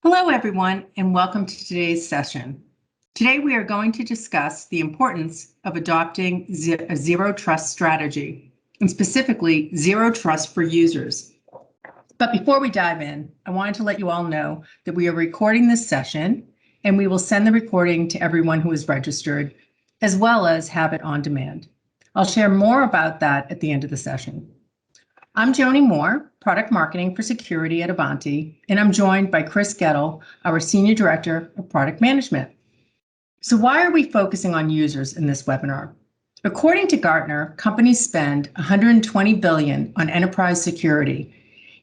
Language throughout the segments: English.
Hello, everyone, and welcome to today's session. Today, we are going to discuss the importance of adopting a zero trust strategy, and specifically zero trust for users. But before we dive in, I wanted to let you all know that we are recording this session, and we will send the recording to everyone who is registered, as well as have it on demand. I'll share more about that at the end of the session. I'm Joni Moore, Product Marketing for Security at Ivanti, and I'm joined by Chris Gettle, our Senior Director of Product Management. So why are we focusing on users in this webinar? According to Gartner, companies spend $120 billion on enterprise security,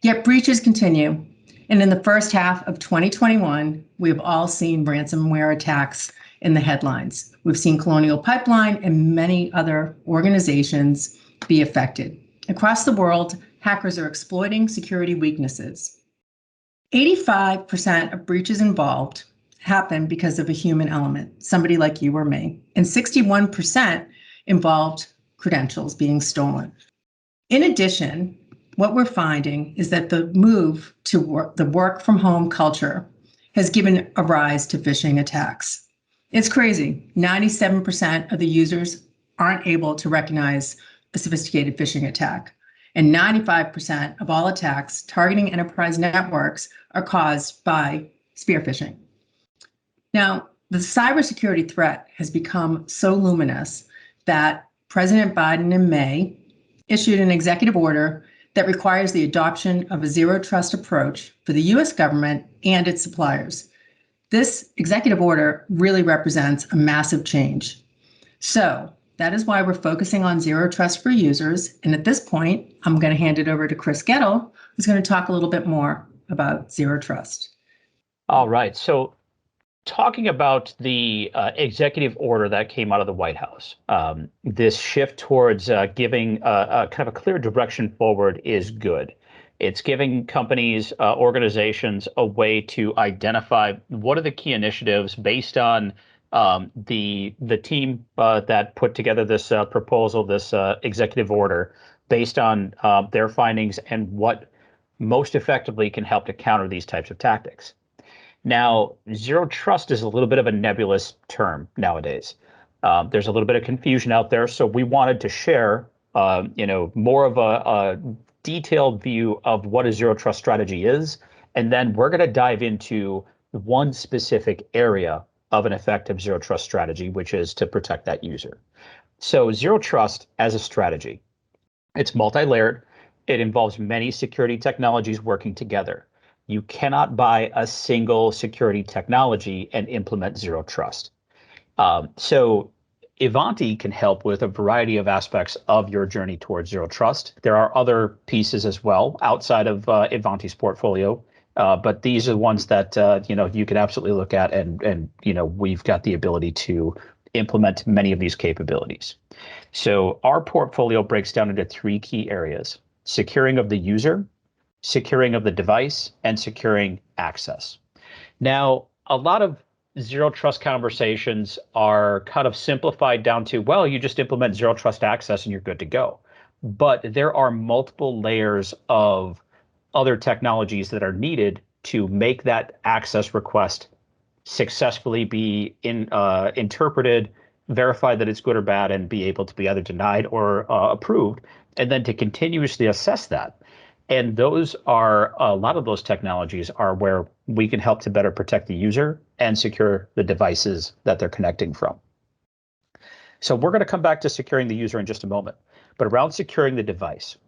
yet breaches continue. And in the first half of 2021, we have all seen ransomware attacks in the headlines. We've seen Colonial Pipeline and many other organizations be affected. Across the world, hackers are exploiting security weaknesses. 85% of breaches involved happen because of a human element, somebody like you or me, and 61% involved credentials being stolen. In addition, what we're finding is that the move to the work from home culture has given a rise to phishing attacks. It's crazy. 97% of the users aren't able to recognize a sophisticated phishing attack. And 95% of all attacks targeting enterprise networks are caused by spear phishing. Now, the cybersecurity threat has become so luminous that President Biden in May issued an executive order that requires the adoption of a zero trust approach for the US government and its suppliers. This executive order really represents a massive change. So, that is why we're focusing on zero trust for users. And at this point, I'm going to hand it over to Chris Gettle, who's going to talk a little bit more about zero trust. All right. So talking about the executive order that came out of the White House, this shift towards giving kind of a clear direction forward is good. It's giving companies, organizations a way to identify what are the key initiatives based on the team that put together this proposal, this executive order, based on their findings and what most effectively can help to counter these types of tactics. Now, zero trust is a little bit of a nebulous term nowadays. There's a little bit of confusion out there, so we wanted to share, more of a detailed view of what a zero trust strategy is, and then we're going to dive into one specific area of an effective zero trust strategy, which is to protect that user. So zero trust as a strategy, it's multi-layered. It involves many security technologies working together. You cannot buy a single security technology and implement zero trust. So Ivanti can help with a variety of aspects of your journey towards zero trust. There are other pieces as well outside of Ivanti's portfolio. But these are the ones that you can absolutely look at, and we've got the ability to implement many of these capabilities. So our portfolio breaks down into three key areas: securing of the user, securing of the device, and securing access. Now, a lot of zero trust conversations are kind of simplified down to, well, you just implement zero trust access and you're good to go. But there are multiple layers of other technologies that are needed to make that access request successfully be interpreted, verify that it's good or bad, and be able to be either denied or approved, and then to continuously assess that. And those are, a lot of those technologies are where we can help to better protect the user and secure the devices that they're connecting from. So we're going to come back to securing the user in just a moment, but around securing the device,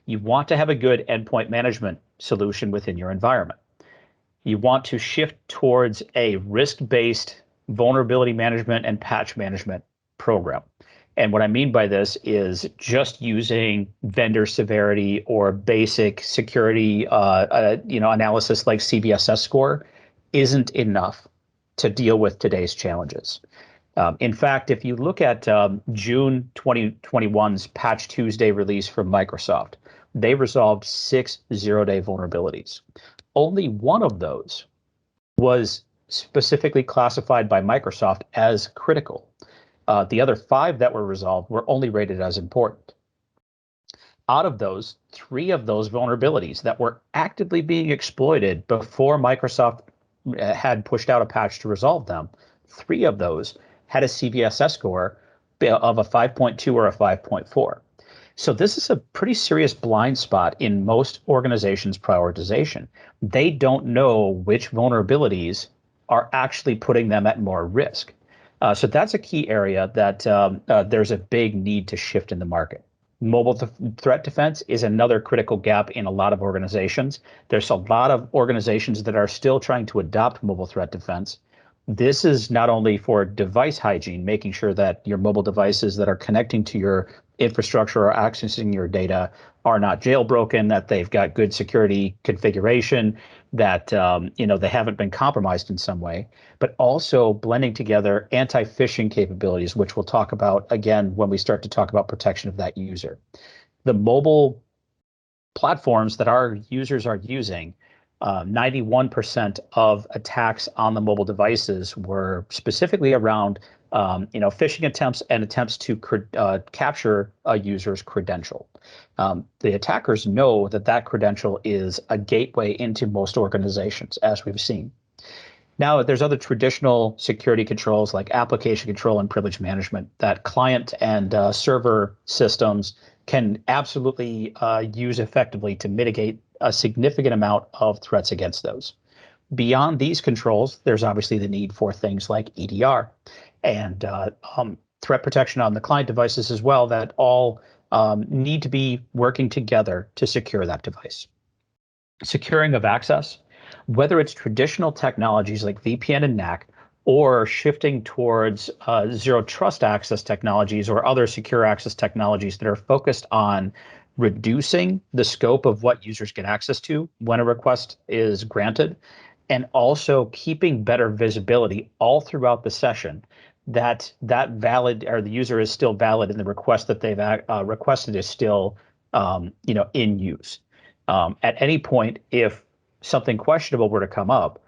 you want to have a good endpoint management solution within your environment. You want to shift towards a risk-based vulnerability management and patch management program. And what I mean by this is just using vendor severity or basic security analysis like CVSS score isn't enough to deal with today's challenges. In fact, if you look at June 2021's Patch Tuesday release from Microsoft, they resolved 6 zero-day vulnerabilities. Only one of those was specifically classified by Microsoft as critical. The other 5 that were resolved were only rated as important. Out of those, 3 of those vulnerabilities that were actively being exploited before Microsoft had pushed out a patch to resolve them. 3 of those had a CVSS score of a 5.2 or a 5.4. So this is a pretty serious blind spot in most organizations' prioritization. They don't know which vulnerabilities are actually putting them at more risk. So that's a key area that there's a big need to shift in the market. Mobile threat defense is another critical gap in a lot of organizations. There's a lot of organizations that are still trying to adopt mobile threat defense. This is not only for device hygiene, making sure that your mobile devices that are connecting to your infrastructure or accessing your data are not jailbroken, that they've got good security configuration, that they haven't been compromised in some way, but also blending together anti-phishing capabilities, which we'll talk about again when we start to talk about protection of that user. The mobile platforms that our users are using, 91% of attacks on the mobile devices were specifically around phishing attempts and attempts to capture a user's credential. The attackers know that that credential is a gateway into most organizations, as we've seen. Now, there's other traditional security controls like application control and privilege management that client and server systems can absolutely use effectively to mitigate a significant amount of threats against those. Beyond these controls, there's obviously the need for things like EDR and threat protection on the client devices as well that all need to be working together to secure that device. Securing of access, whether it's traditional technologies like VPN and NAC, or shifting towards zero trust access technologies or other secure access technologies that are focused on reducing the scope of what users get access to when a request is granted, and also keeping better visibility all throughout the session that valid or the user is still valid and the request that they've requested is still in use. At any point, if something questionable were to come up,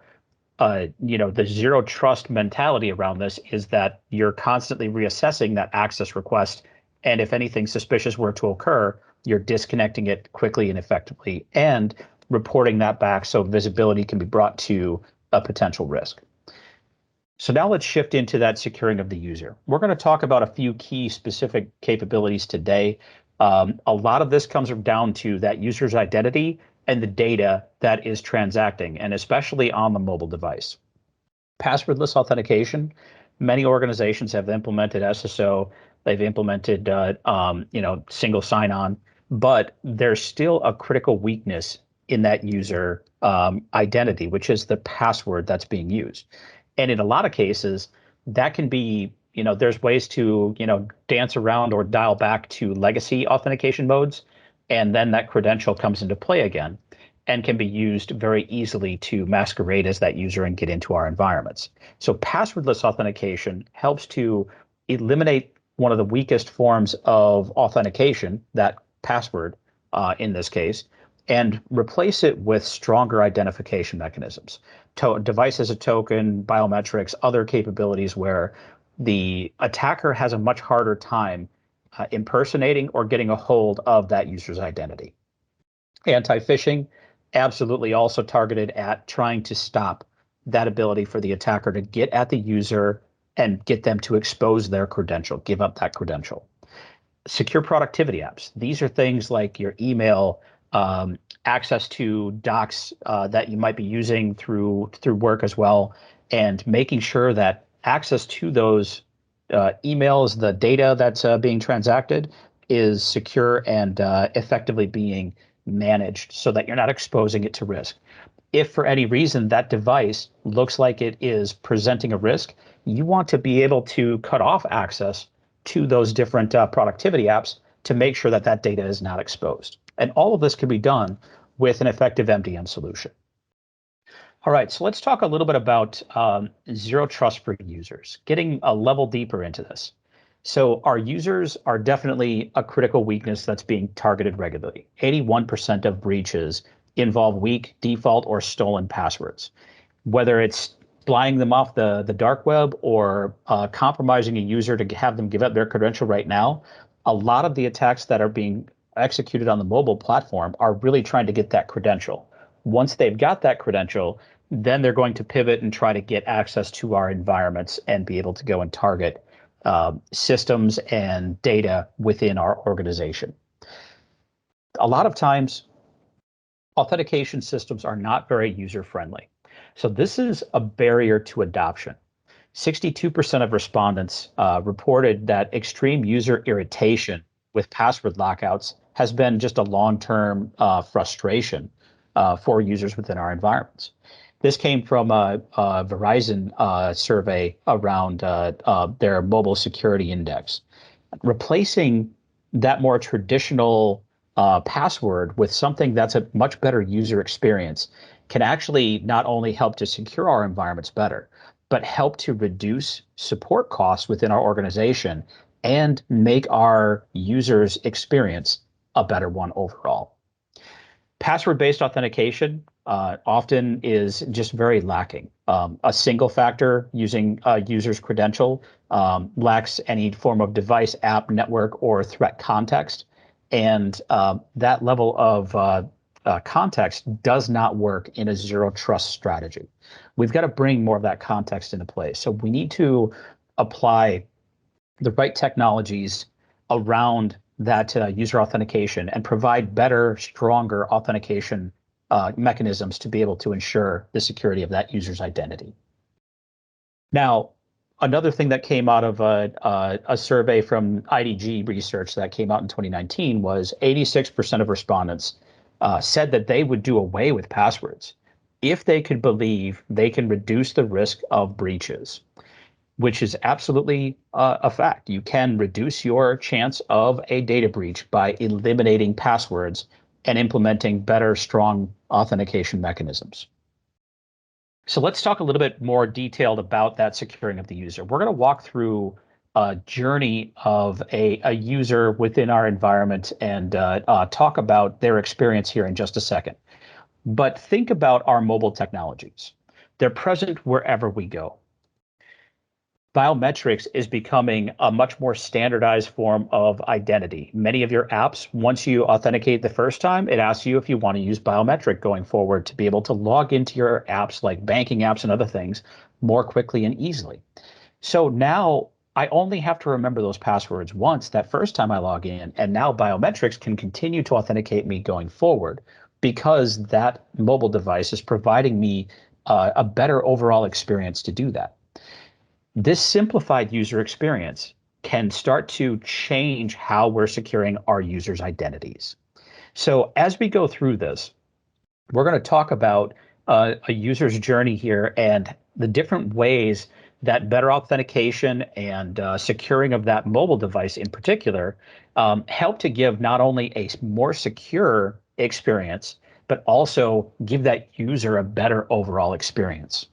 the zero trust mentality around this is that you're constantly reassessing that access request. And if anything suspicious were to occur, you're disconnecting it quickly and effectively and reporting that back so visibility can be brought to a potential risk. So now let's shift into that securing of the user. We're going to talk about a few key specific capabilities today. A lot of this comes down to that user's identity and the data that is transacting, and especially on the mobile device. Passwordless authentication. Many organizations have implemented SSO. They've implemented single sign-on, but there's still a critical weakness in that user identity, which is the password that's being used. And in a lot of cases, that can be, there's ways to, dance around or dial back to legacy authentication modes, and then that credential comes into play again and can be used very easily to masquerade as that user and get into our environments. So passwordless authentication helps to eliminate one of the weakest forms of authentication, that password in this case, and replace it with stronger identification mechanisms. Device as a token, biometrics, other capabilities where the attacker has a much harder time impersonating or getting a hold of that user's identity. Anti-phishing, absolutely also targeted at trying to stop that ability for the attacker to get at the user and get them to expose their credential, give up that credential. Secure productivity apps. These are things like your email, access to docs that you might be using through work as well, and making sure that access to those emails, the data that's being transacted, is secure and effectively being managed so that you're not exposing it to risk. If for any reason that device looks like it is presenting a risk, you want to be able to cut off access to those different productivity apps to make sure that that data is not exposed. And all of this can be done with an effective MDM solution. All right, so let's talk a little bit about zero trust for users, getting a level deeper into this. So our users are definitely a critical weakness that's being targeted regularly. 81% of breaches involve weak, default, or stolen passwords. Whether it's flying them off the dark web or compromising a user to have them give up their credential right now, a lot of the attacks that are being executed on the mobile platform are really trying to get that credential. Once they've got that credential, then they're going to pivot and try to get access to our environments and be able to go and target systems and data within our organization. A lot of times, authentication systems are not very user-friendly. So this is a barrier to adoption. 62% of respondents reported that extreme user irritation with password lockouts has been just a long-term frustration for users within our environments. This came from a Verizon survey around their mobile security index. Replacing that more traditional password with something that's a much better user experience can actually not only help to secure our environments better, but help to reduce support costs within our organization and make our users' experience a better one overall. Password-based authentication often is just very lacking. A single factor using a user's credential lacks any form of device, app, network, or threat context. And that level of context does not work in a zero trust strategy. We've got to bring more of that context into place. So we need to apply the right technologies around that user authentication and provide better, stronger authentication mechanisms to be able to ensure the security of that user's identity. Now, another thing that came out of a survey from IDG research that came out in 2019 was 86% of respondents said that they would do away with passwords if they could believe they can reduce the risk of breaches, which is absolutely a fact. You can reduce your chance of a data breach by eliminating passwords and implementing better, strong authentication mechanisms. So let's talk a little bit more detailed about that securing of the user. We're going to walk through a journey of a user within our environment and talk about their experience here in just a second. But think about our mobile technologies. They're present wherever we go. Biometrics is becoming a much more standardized form of identity. Many of your apps, once you authenticate the first time, it asks you if you want to use biometric going forward to be able to log into your apps like banking apps and other things more quickly and easily. So now I only have to remember those passwords once that first time I log in, and now biometrics can continue to authenticate me going forward because that mobile device is providing me a better overall experience to do that. This simplified user experience can start to change how we're securing our users' identities. So as we go through this, we're going to talk about a user's journey here and the different ways that better authentication and securing of that mobile device in particular help to give not only a more secure experience, but also give that user a better overall experience.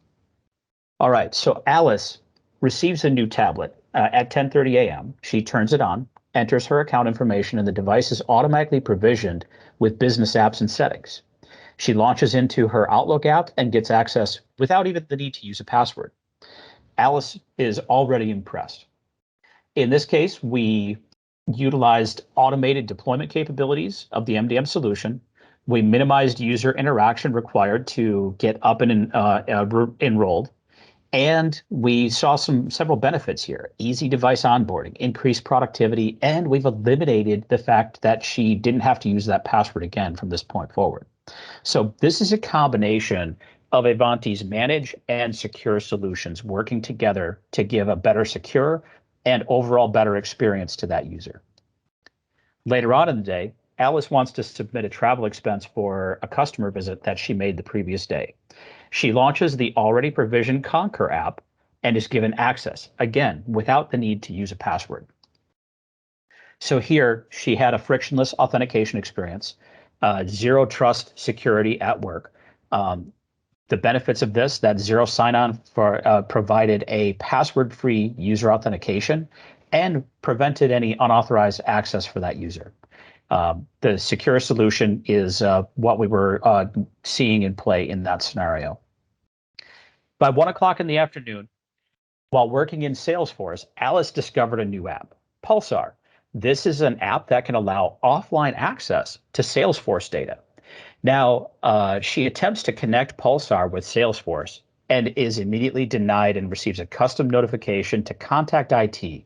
All right, so Alice receives a new tablet at 10:30 a.m. She turns it on, enters her account information, and the device is automatically provisioned with business apps and settings. She launches into her Outlook app and gets access without even the need to use a password. Alice is already impressed. In this case, we utilized automated deployment capabilities of the MDM solution. We minimized user interaction required to get up and enrolled. And we saw several benefits here: easy device onboarding, increased productivity, and we've eliminated the fact that she didn't have to use that password again from this point forward. So this is a combination of Ivanti's manage and secure solutions working together to give a better secure and overall better experience to that user. Later on in the day, Alice wants to submit a travel expense for a customer visit that she made the previous day. She launches the already provisioned Concur app and is given access, again, without the need to use a password. So here, she had a frictionless authentication experience, zero trust security at work. The benefits of this, that zero sign-on provided a password-free user authentication and prevented any unauthorized access for that user. The secure solution is what we were seeing in play in that scenario. By 1 o'clock in the afternoon, while working in Salesforce, Alice discovered a new app, Pulsar. This is an app that can allow offline access to Salesforce data. Now, she attempts to connect Pulsar with Salesforce and is immediately denied and receives a custom notification to contact IT.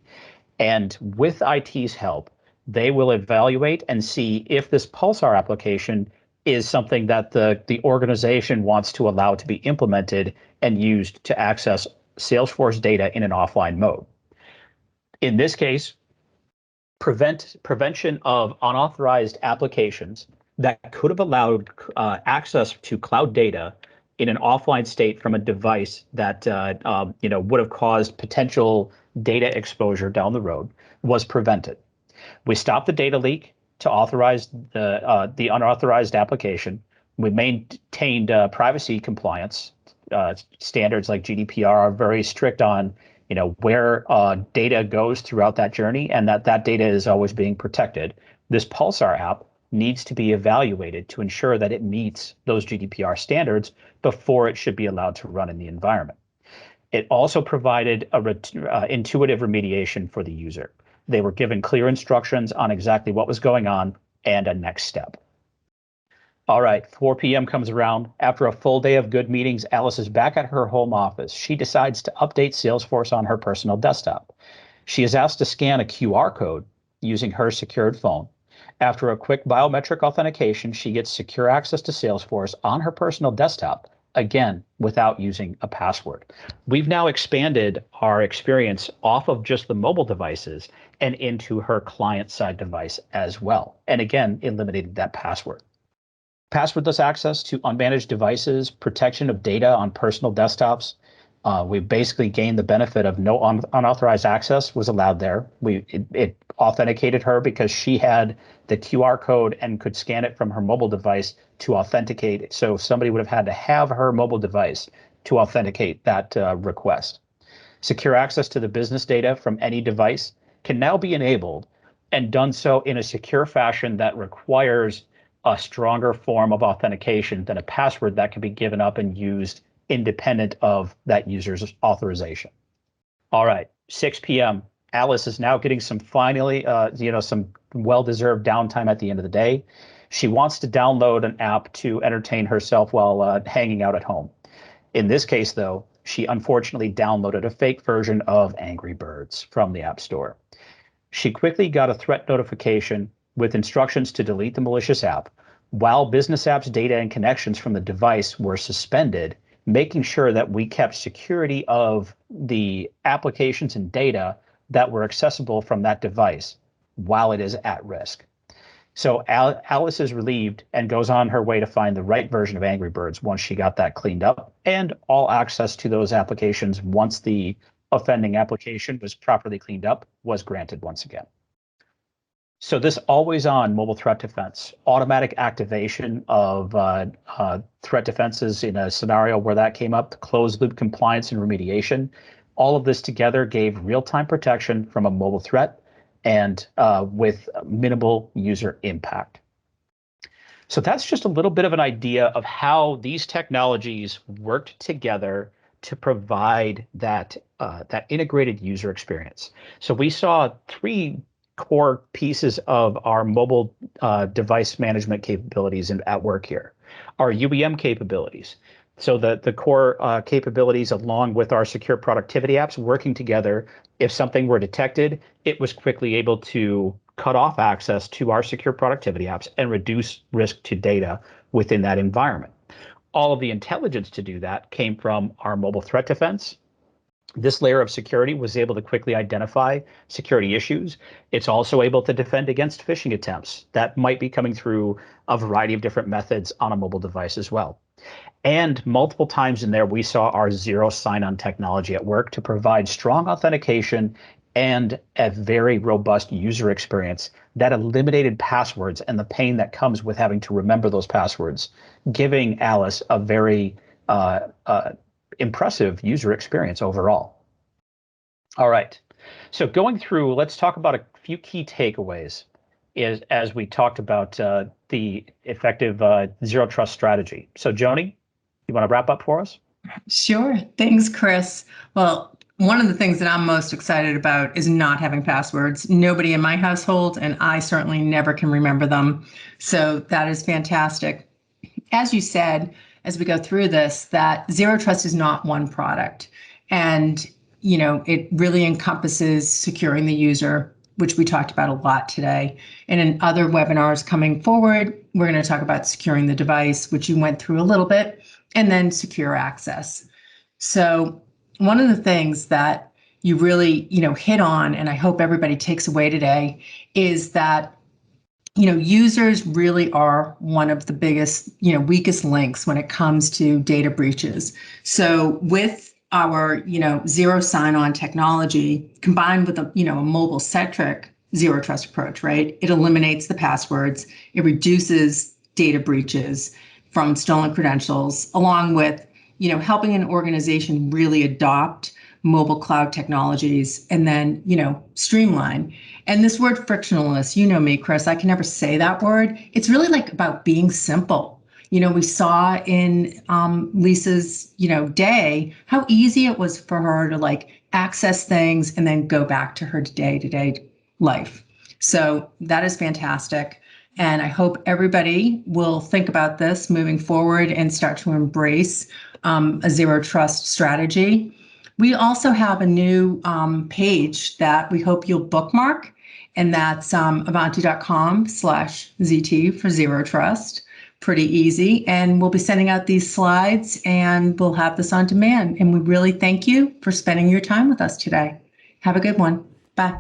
And with IT's help, they will evaluate and see if this Pulsar application is something that the organization wants to allow to be implemented and used to access Salesforce data in an offline mode. In this case, prevention of unauthorized applications that could have allowed access to cloud data in an offline state from a device that would have caused potential data exposure down the road was prevented. We stopped the data leak to authorize the unauthorized application. We maintained privacy compliance. Standards like GDPR are very strict on where data goes throughout that journey, and that data is always being protected. This Pulsar app needs to be evaluated to ensure that it meets those GDPR standards before it should be allowed to run in the environment. It also provided intuitive remediation for the user. They were given clear instructions on exactly what was going on and a next step. All right, 4 p.m. comes around. After a full day of good meetings, Alice is back at her home office. She decides to update Salesforce on her personal desktop. She is asked to scan a QR code using her secured phone. After a quick biometric authentication, she gets secure access to Salesforce on her personal desktop, again, without using a password. We've now expanded our experience off of just the mobile devices and into her client-side device as well. And again, eliminated that password. Passwordless access to unmanaged devices, protection of data on personal desktops. We basically gained the benefit of no unauthorized access was allowed there. It authenticated her because she had the QR code and could scan it from her mobile device to authenticate. So somebody would have had to have her mobile device to authenticate that request. Secure access to the business data from any device can now be enabled and done so in a secure fashion that requires a stronger form of authentication than a password that can be given up and used independent of that user's authorization. All right, 6 p.m. Alice is now getting some some well-deserved downtime at the end of the day. She wants to download an app to entertain herself while hanging out at home. In this case, though, she unfortunately downloaded a fake version of Angry Birds from the App Store. She quickly got a threat notification with instructions to delete the malicious app, while business apps data and connections from the device were suspended, making sure that we kept security of the applications and data that were accessible from that device while it is at risk. So Alice is relieved and goes on her way to find the right version of Angry Birds once she got that cleaned up, and all access to those applications once the offending application was properly cleaned up was granted once again. So this always-on mobile threat defense, automatic activation of threat defenses in a scenario where that came up, closed-loop compliance and remediation, all of this together gave real-time protection from a mobile threat and with minimal user impact. So that's just a little bit of an idea of how these technologies worked together to provide that integrated user experience. So we saw 3 core pieces of our mobile device management capabilities at work here. Our UEM capabilities. So the core capabilities along with our secure productivity apps working together. If something were detected, it was quickly able to cut off access to our secure productivity apps and reduce risk to data within that environment. All of the intelligence to do that came from our mobile threat defense. This layer of security was able to quickly identify security issues. It's also able to defend against phishing attempts that might be coming through a variety of different methods on a mobile device as well. And multiple times in there, we saw our zero sign-on technology at work to provide strong authentication and a very robust user experience that eliminated passwords and the pain that comes with having to remember those passwords, giving Alice a very impressive user experience overall. All right, so going through, let's talk about a few key takeaways as we talked about the effective zero trust strategy. So Joni, you want to wrap up for us? Sure. Thanks, Chris. Well, one of the things that I'm most excited about is not having passwords. Nobody in my household, and I certainly never can remember them. So that is fantastic. as you said, as we go through this, that zero trust is not one product. And, it really encompasses securing the user, which we talked about a lot today. And in other webinars coming forward, we're going to talk about securing the device, which you went through a little bit, and then secure access. So one of the things that you really, hit on, and I hope everybody takes away today, is that users really are one of the biggest, weakest links when it comes to data breaches. So with our, zero sign-on technology combined with a mobile-centric zero trust approach, right? It eliminates the passwords, it reduces data breaches from stolen credentials, along with, helping an organization really adopt mobile cloud technologies and then, streamline. And this word frictionless, me, Chris, I can never say that word. It's really like about being simple. We saw in Lisa's, day, how easy it was for her to access things and then go back to her day-to-day life. So that is fantastic. And I hope everybody will think about this moving forward and start to embrace a zero trust strategy. We also have a new page that we hope you'll bookmark, and that's Ivanti.com/ZT for zero trust. Pretty easy. And we'll be sending out these slides and we'll have this on demand. And we really thank you for spending your time with us today. Have a good one. Bye.